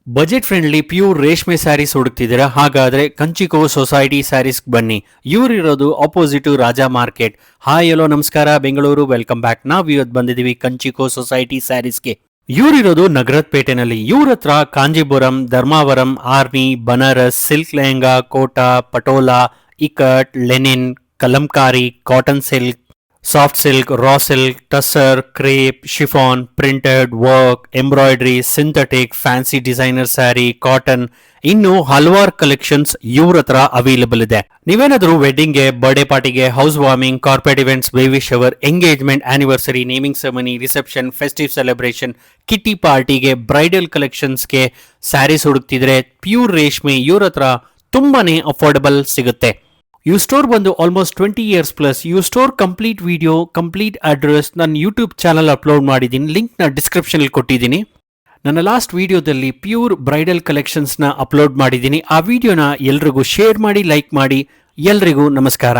Budget friendly pure ರೇಷ್ಮೆ ಸ್ಯಾರೀಸ್ ಹುಡುಕ್ತಿದ್ದೀರಾ? ಹಾಗಾದ್ರೆ ಕಂಚಿಕೋ society sarees ಬನ್ನಿ. ಇವರಿರೋದು opposite Raja market. Hi hello ನಮಸ್ಕಾರ ಬೆಂಗಳೂರು, ವೆಲ್ಕಮ್ ಬ್ಯಾಕ್. ನಾವು ಇವತ್ತು ಬಂದಿದ್ದೀವಿ ಕಂಚಿಕೋ ಸೊಸೈಟಿ ಸ್ಯಾರೀಸ್ಗೆ. ಇವರಿರೋದು ನಗರದ ಪೇಟೆನಲ್ಲಿ. ಇವ್ರ ಹತ್ರ Kanchipuram, Dharmavaram, Arni, Banaras, silk lehenga, Kota, Patola, ikat, linen, Kalamkari, cotton silk, soft silk, raw silk, tussar, crepe, chiffon, printed, work, embroidery, synthetic, fancy designer sari, cotton, ಇನ್ನು ಹಲವಾರು ಕಲೆಕ್ಷನ್ಸ್ ಇವ್ರ ಹತ್ರ ಅವೈಲೇಬಲ್ ಇದೆ. ನೀವೇನಾದ್ರೂ ವೆಡ್ಡಿಂಗ್ಗೆ, ಬರ್ಡೇ ಪಾರ್ಟಿಗೆ, house warming, corporate events, baby shower, engagement, anniversary, naming ceremony, reception, festive celebration, kitty ಪಾರ್ಟಿಗೆ, bridal ಕಲೆಕ್ಷನ್ಸ್ಗೆ ಸ್ಯಾರೀಸ್ ಹುಡುಕ್ತಿದ್ರೆ ಪ್ಯೂರ್ ರೇಷ್ಮೆ ಇವ್ರ ಹತ್ರ ತುಂಬಾನೇ ಅಫೋರ್ಡಬಲ್ ಸಿಗುತ್ತೆ. ಯು ಸ್ಟೋರ್ ಬಂದು ಆಲ್ಮೋಸ್ಟ್ 20 years ಪ್ಲಸ್. ಯು store complete video, complete address ನನ್ನ ಯೂಟ್ಯೂಬ್ ಚಾನಲ್ ಅಪ್ಲೋಡ್ ಮಾಡಿದ್ದೀನಿ. ಲಿಂಕ್ನ ಡಿಸ್ಕ್ರಿಪ್ಷನಲ್ಲಿ ಕೊಟ್ಟಿದ್ದೀನಿ. ನನ್ನ ಲಾಸ್ಟ್ ವಿಡಿಯೋದಲ್ಲಿ ಪ್ಯೂರ್ ಬ್ರೈಡಲ್ ಕಲೆಕ್ಷನ್ಸ್ನ ಅಪ್ಲೋಡ್ ಮಾಡಿದ್ದೀನಿ. ಆ ವಿಡಿಯೋನ ಎಲ್ರಿಗೂ ಶೇರ್ ಮಾಡಿ, ಲೈಕ್ ಮಾಡಿ. ಎಲ್ರಿಗೂ ನಮಸ್ಕಾರ.